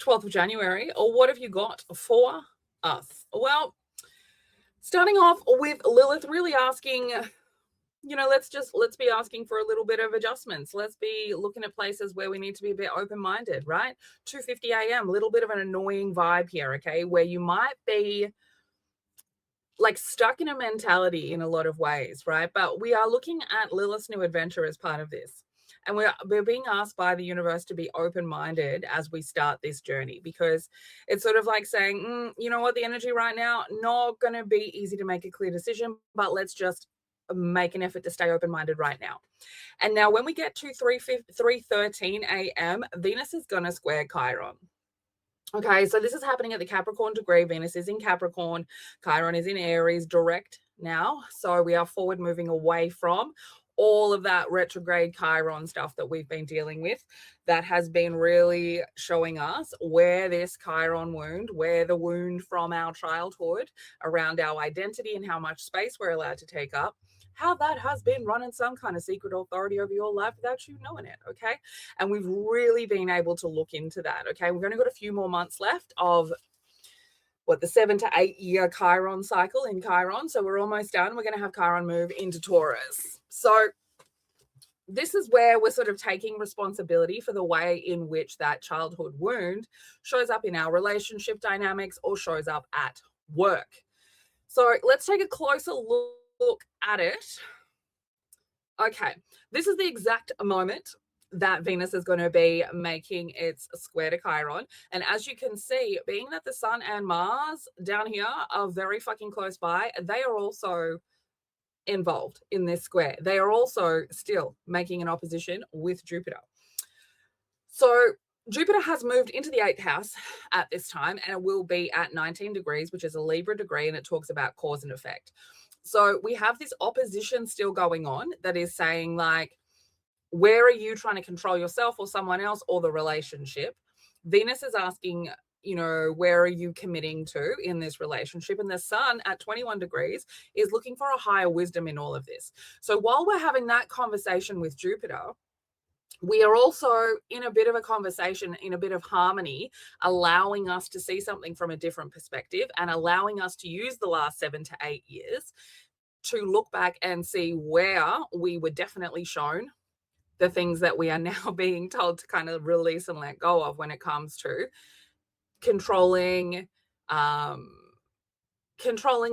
12th of January. Or what have you got for us? Well, starting off with Lilith really asking, let's be asking for a little bit of adjustments. Let's be looking at places where we need to be a bit open-minded, right? 2:50 a.m., a little bit of an annoying vibe here, okay, where you might be like stuck in a mentality in a lot of ways, right? But we are looking at Lilith's new adventure as part of this. And we're being asked by the universe to be open-minded as we start this journey, because it's sort of like saying, you know what, the energy right now, not going to be easy to make a clear decision, but let's just make an effort to stay open-minded right now. And now when we get to 3:13 a.m., Venus is going to square Chiron. Okay, so this is happening at the Capricorn degree. Venus is in Capricorn. Chiron is in Aries direct now. So we are forward moving away from all of that retrograde Chiron stuff that we've been dealing with that has been really showing us where this Chiron wound, where the wound from our childhood around our identity and how much space we're allowed to take up, how that has been running some kind of secret authority over your life without you knowing it, okay? And we've really been able to look into that, okay? We've only got a few more months left of the 7 to 8 year Chiron cycle in Chiron. So we're almost done. We're going to have Chiron move into Taurus. So this is where we're sort of taking responsibility for the way in which that childhood wound shows up in our relationship dynamics or shows up at work. So let's take a closer look at it. Okay, this is the exact moment that Venus is going to be making its square to Chiron. And as you can see, being that the Sun and Mars down here are very fucking close by, they are also involved in this square. They are also still making an opposition with Jupiter. So Jupiter has moved into the 8th house at this time, and it will be at 19 degrees, which is a Libra degree, and it talks about cause and effect. So we have this opposition still going on that is saying, like, where are you trying to control yourself or someone else or the relationship? Venus is asking, where are you committing to in this relationship? And the Sun at 21 degrees is looking for a higher wisdom in all of this. So while we're having that conversation with Jupiter, we are also in a bit of a conversation, in a bit of harmony, allowing us to see something from a different perspective and allowing us to use the last 7 to 8 years to look back and see where we were definitely shown the things that we are now being told to kind of release and let go of when it comes to controlling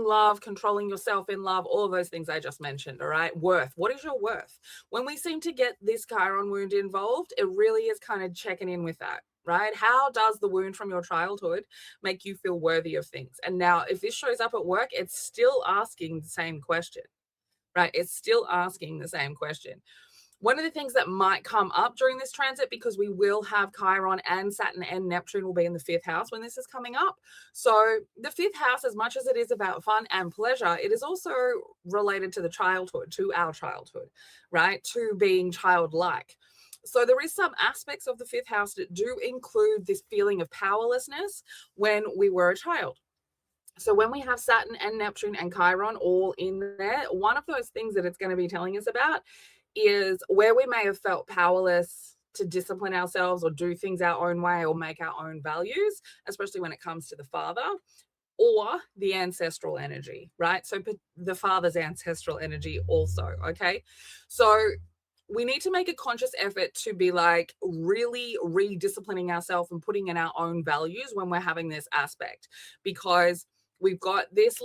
love, controlling yourself in love, all of those things I just mentioned, all right? Worth. What is your worth? When we seem to get this Chiron wound involved, it really is kind of checking in with that, right? How does the wound from your childhood make you feel worthy of things? And now if this shows up at work, it's still asking the same question, right? It's still asking the same question. One of the things that might come up during this transit, because we will have Chiron and Saturn and Neptune will be in the 5th house when this is coming up. So the 5th house, as much as it is about fun and pleasure, it is also related to the childhood, to our childhood, right? To being childlike. So there is some aspects of the 5th house that do include this feeling of powerlessness when we were a child. So when we have Saturn and Neptune and Chiron all in there, one of those things that it's going to be telling us about is where we may have felt powerless to discipline ourselves or do things our own way or make our own values, especially when it comes to the father or the ancestral energy, right? So the father's ancestral energy also, okay? So we need to make a conscious effort to be like really redisciplining ourselves and putting in our own values when we're having this aspect, because we've got that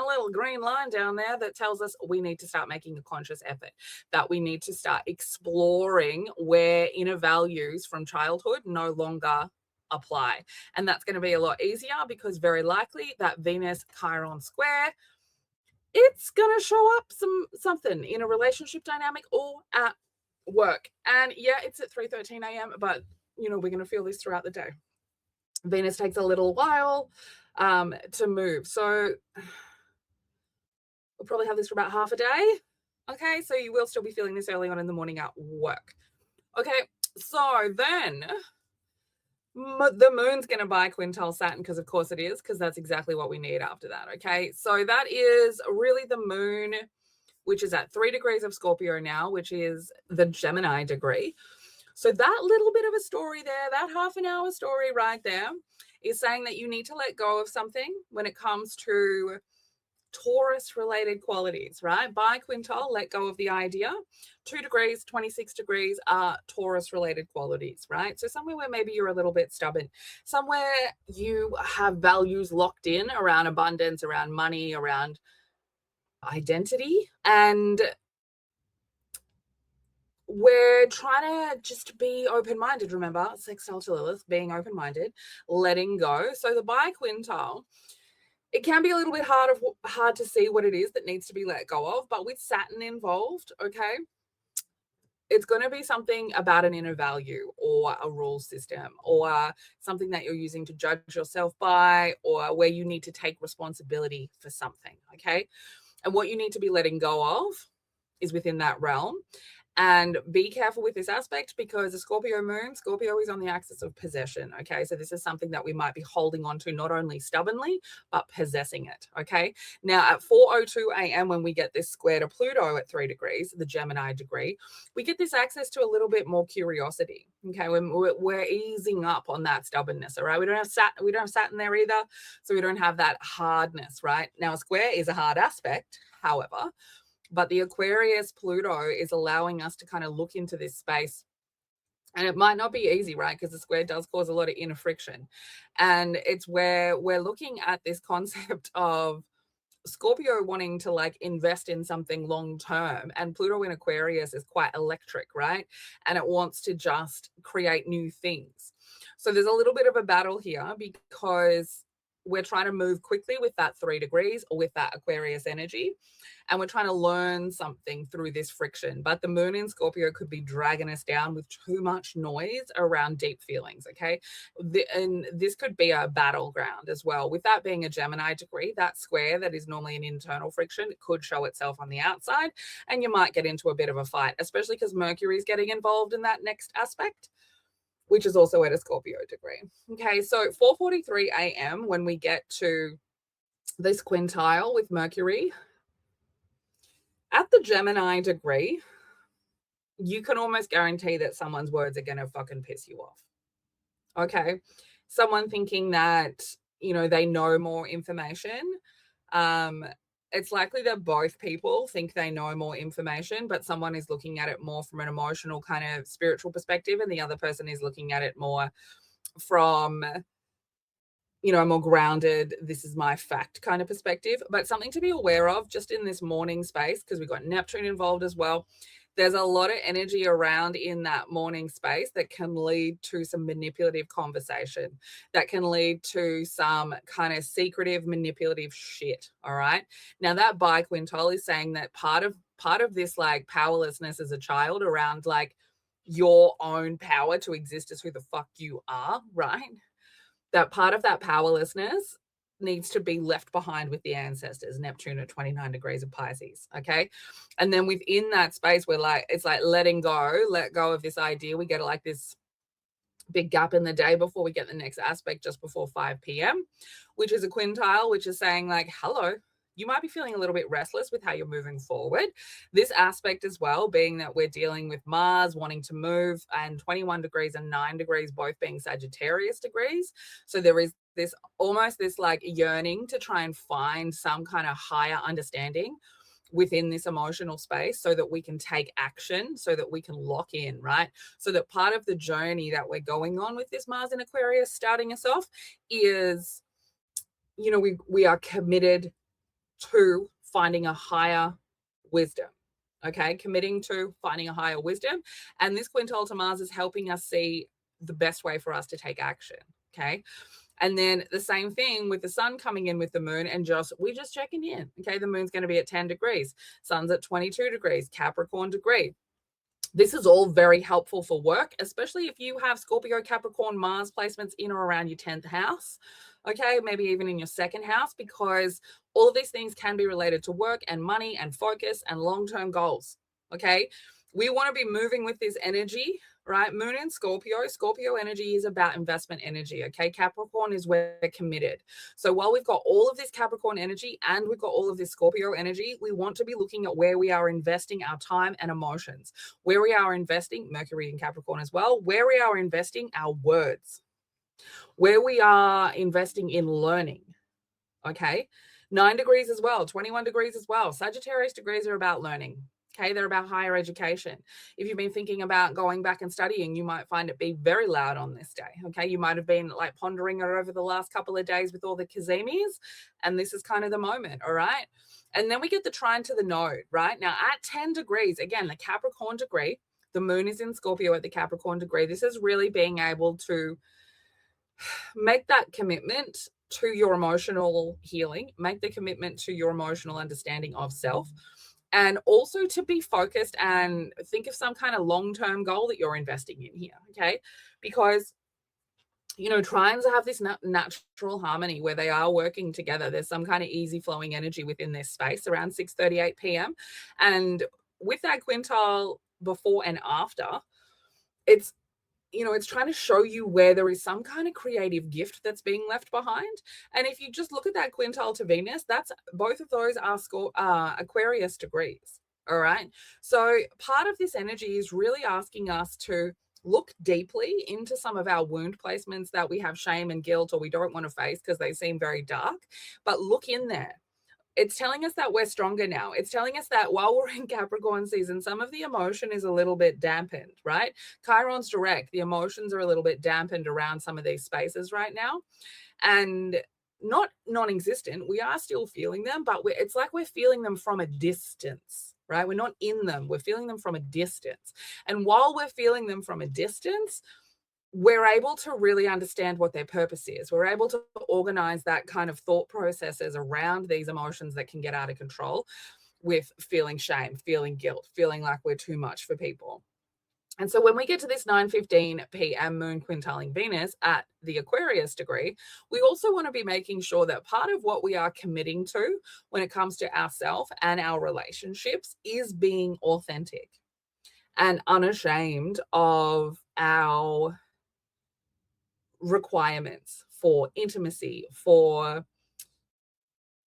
little green line down there that tells us we need to start making a conscious effort, that we need to start exploring where inner values from childhood no longer apply. And that's going to be a lot easier because very likely that Venus Chiron square, it's going to show up something in a relationship dynamic or at work. And yeah, it's at 3:13 a.m., but we're going to feel this throughout the day. Venus takes a little while to move. So we'll probably have this for about half a day. Okay, so you will still be feeling this early on in the morning at work. Okay, so then the moon's going to buy quintile Saturn, because of course it is, because that's exactly what we need after that. Okay, so that is really the moon, which is at 3 degrees of Scorpio now, which is the Gemini degree. So that little bit of a story there, that half an hour story right there, is saying that you need to let go of something when it comes to Taurus related qualities, right? By quintile, let go of the idea. 2 degrees, 26 degrees are Taurus related qualities, right? So somewhere where maybe you're a little bit stubborn, somewhere you have values locked in around abundance, around money, around identity, and we're trying to just be open-minded. Remember, sextile to Lilith, being open-minded, letting go. So the biquintile, it can be a little bit hard to see what it is that needs to be let go of, but with Saturn involved, okay, it's going to be something about an inner value or a rule system or something that you're using to judge yourself by, or where you need to take responsibility for something, okay? And what you need to be letting go of is within that realm. And be careful with this aspect, because the Scorpio moon, Scorpio is on the axis of possession. Okay. So this is something that we might be holding on to, not only stubbornly, but possessing it. Okay. Now at 4:02 a.m., when we get this square to Pluto at 3 degrees, the Gemini degree, we get this access to a little bit more curiosity. Okay. When we're easing up on that stubbornness. All right. We don't have Saturn there either. So we don't have that hardness, right? Now a square is a hard aspect, however, but the Aquarius Pluto is allowing us to kind of look into this space. And it might not be easy, right? Because the square does cause a lot of inner friction. And it's where we're looking at this concept of Scorpio wanting to like invest in something long term, and Pluto in Aquarius is quite electric, right? And it wants to just create new things. So there's a little bit of a battle here, because we're trying to move quickly with that 3 degrees or with that Aquarius energy. And we're trying to learn something through this friction. But the moon in Scorpio could be dragging us down with too much noise around deep feelings, okay? And this could be a battleground as well. With that being a Gemini degree, that square that is normally an internal friction could show itself on the outside, and you might get into a bit of a fight, especially because Mercury is getting involved in that next aspect, which is also at a Scorpio degree. Okay, so 4:43 a.m., when we get to this quintile with Mercury, at the Gemini degree, you can almost guarantee that someone's words are going to fucking piss you off. Okay. Someone thinking that, they know more information. It's likely that both people think they know more information, but someone is looking at it more from an emotional kind of spiritual perspective, and the other person is looking at it more from a more grounded, this is my fact kind of perspective. But something to be aware of just in this morning space, because we've got Neptune involved as well. There's a lot of energy around in that morning space that can lead to some manipulative conversation, that can lead to some kind of secretive, manipulative shit. All right. Now that biquintile is saying that part of this like powerlessness as a child around like your own power to exist as who the fuck you are, right? That part of that powerlessness needs to be left behind with the ancestors, Neptune at 29 degrees of Pisces, okay? And then within that space, it's like let go of this idea. We get like this big gap in the day before we get the next aspect just before 5 p.m., which is a quintile, which is saying like, hello, you might be feeling a little bit restless with how you're moving forward. This aspect as well, being that we're dealing with Mars wanting to move, and 21 degrees and 9 degrees both being Sagittarius degrees. So there is this almost this like yearning to try and find some kind of higher understanding within this emotional space so that we can take action, so that we can lock in, right? So that part of the journey that we're going on with this Mars in Aquarius starting us off is, we are committed to finding a higher wisdom, okay? Committing to finding a higher wisdom. And this quintile to Mars is helping us see the best way for us to take action, okay? And then the same thing with the sun coming in with the moon, and we're just checking in, okay? The moon's going to be at 10 degrees. Sun's at 22 degrees, Capricorn degree. This is all very helpful for work, especially if you have Scorpio, Capricorn, Mars placements in or around your 10th house, okay? Maybe even in your 2nd house, because all of these things can be related to work and money and focus and long-term goals, okay? We want to be moving with this energy, right? Moon in Scorpio. Scorpio energy is about investment energy, okay? Capricorn is where we're committed. So while we've got all of this Capricorn energy and we've got all of this Scorpio energy, we want to be looking at where we are investing our time and emotions, where we are investing, Mercury in Capricorn as well, where we are investing our words, where we are investing in learning, okay? 9 degrees as well, 21 degrees as well. Sagittarius degrees are about learning. Okay, they're about higher education. If you've been thinking about going back and studying, you might find it be very loud on this day. Okay, you might have been like pondering it over the last couple of days with all the Kazimis, and this is kind of the moment, all right? And then we get the trine to the node, right? Now at 10 degrees, again, the Capricorn degree, the moon is in Scorpio at the Capricorn degree. This is really being able to make that commitment to your emotional healing, make the commitment to your emotional understanding of self, and also to be focused and think of some kind of long-term goal that you're investing in here, okay? Because, you know, trines have this natural harmony where they are working together. There's some kind of easy flowing energy within this space around 6:38 p.m. And with that quintile before and after, it's, you know, it's trying to show you where there is some kind of creative gift that's being left behind. And if you just look at that quintile to Venus, that's both of those are Aquarius degrees. All right. So part of this energy is really asking us to look deeply into some of our wound placements that we have shame and guilt or we don't want to face because they seem very dark, but look in there. It's telling us that we're stronger now. It's telling us that while we're in Capricorn season, some of the emotion is a little bit dampened, right? Chiron's direct. The emotions are a little bit dampened around some of these spaces right now. And not non-existent. We are still feeling them, but it's like we're feeling them from a distance, right? We're not in them. We're feeling them from a distance. And while we're feeling them from a distance, we're able to really understand what their purpose is. We're able to organize that kind of thought processes around these emotions that can get out of control with feeling shame, feeling guilt, feeling like we're too much for people. And so when we get to this 9:15 p.m. moon quintiling Venus at the Aquarius degree, we also want to be making sure that part of what we are committing to when it comes to ourselves and our relationships is being authentic and unashamed of our requirements for intimacy, for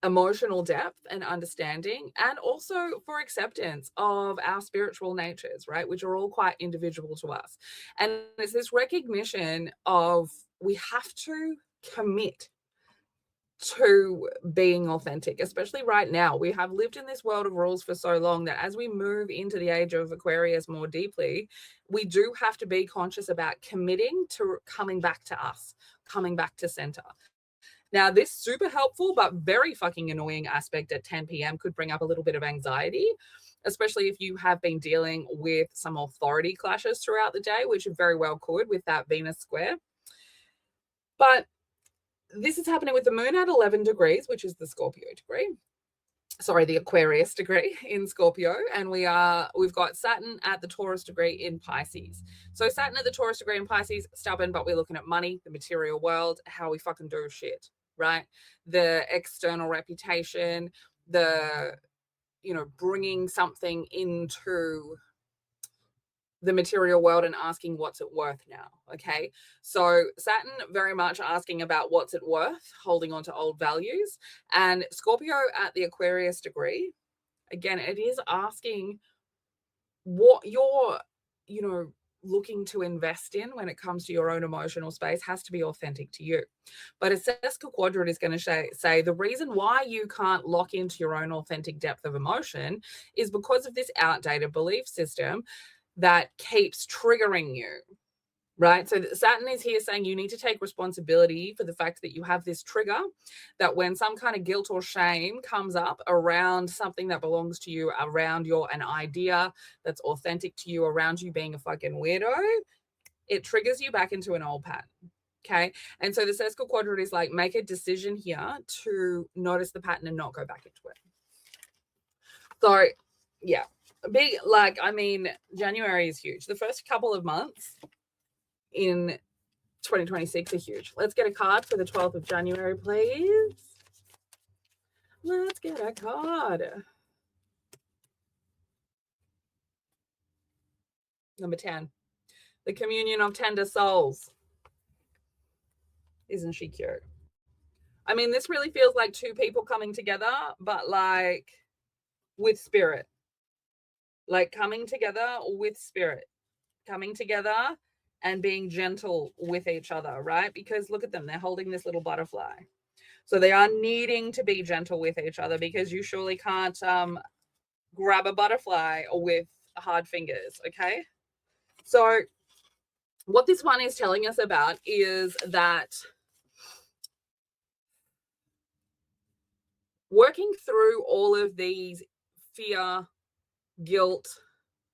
emotional depth and understanding, and also for acceptance of our spiritual natures, right? Which are all quite individual to us. And it's this recognition of we have to commit to being authentic, especially right now. We have lived in this world of rules for so long that as we move into the age of Aquarius more deeply, we do have to be conscious about committing to coming back to us, coming back to center. Now, this super helpful but very fucking annoying aspect at 10 p.m. could bring up a little bit of anxiety, especially if you have been dealing with some authority clashes throughout the day, which you very well could with that Venus square. But this is happening with the moon at 11 degrees, which is the Scorpio degree. Sorry, the Aquarius degree in Scorpio. And we've got Saturn at the Taurus degree in Pisces. So Saturn at the Taurus degree in Pisces, stubborn, but we're looking at money, the material world, how we fucking do shit, right? The external reputation, the, you know, bringing something into the material world and asking what's it worth now. Okay. So Saturn very much asking about what's it worth, holding on to old values. And Scorpio at the Aquarius degree, again, it is asking what you're, you know, looking to invest in when it comes to your own emotional space has to be authentic to you. But a sesqui quadrant is going to say the reason why you can't lock into your own authentic depth of emotion is because of this outdated belief system that keeps triggering you, right? So Saturn is here saying you need to take responsibility for the fact that you have this trigger, that when some kind of guilt or shame comes up around something that belongs to you, around an idea that's authentic to you, around you being a fucking weirdo, it triggers you back into an old pattern. Okay. And so the sesqui quadrant is like, make a decision here to notice the pattern and not go back into it. So yeah. Big, like, I mean, January is huge. The first couple of months in 2026 are huge. Let's get a card for the 12th of January, please. Let's get a card. Number 10. The communion of tender souls. Isn't she cute? I mean, this really feels like two people coming together, but like with spirit. Like coming together with spirit. Coming together and being gentle with each other, right? Because look at them, they're holding this little butterfly. So they are needing to be gentle with each other, because you surely can't grab a butterfly with hard fingers, okay? So what this one is telling us about is that working through all of these fear, guilt,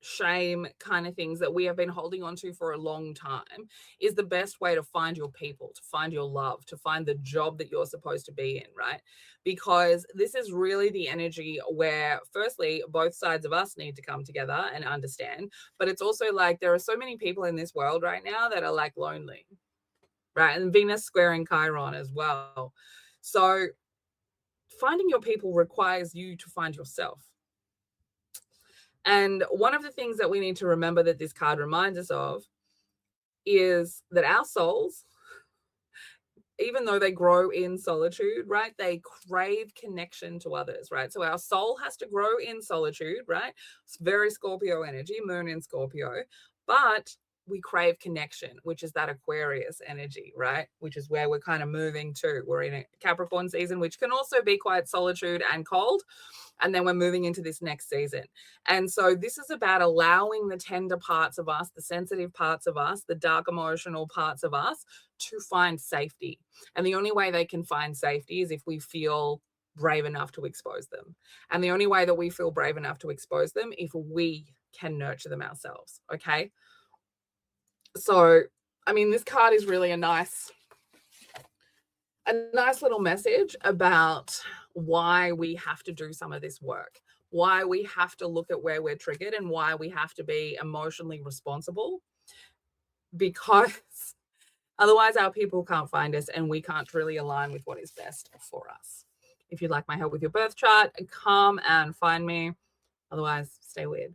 shame kind of things that we have been holding on to for a long time is the best way to find your people, to find your love, to find the job that you're supposed to be in, right? Because this is really the energy where, firstly, both sides of us need to come together and understand. But it's also like there are so many people in this world right now that are like lonely, right? And Venus squaring Chiron as well. So finding your people requires you to find yourself. And one of the things that we need to remember that this card reminds us of is that our souls, even though they grow in solitude, right, they crave connection to others, right? So our soul has to grow in solitude, right? It's very Scorpio energy, moon in Scorpio, but we crave connection, which is that Aquarius energy, right? Which is where we're kind of moving to. We're in a Capricorn season, which can also be quite solitude and cold. And then we're moving into this next season. And so this is about allowing the tender parts of us, the sensitive parts of us, the dark emotional parts of us to find safety. And the only way they can find safety is if we feel brave enough to expose them. And the only way that we feel brave enough to expose them, if we can nurture them ourselves. Okay. So, I mean, this card is really a nice little message about why we have to do some of this work, why we have to look at where we're triggered, and why we have to be emotionally responsible, because otherwise our people can't find us and we can't really align with what is best for us. If you'd like my help with your birth chart, come and find me. Otherwise, stay weird.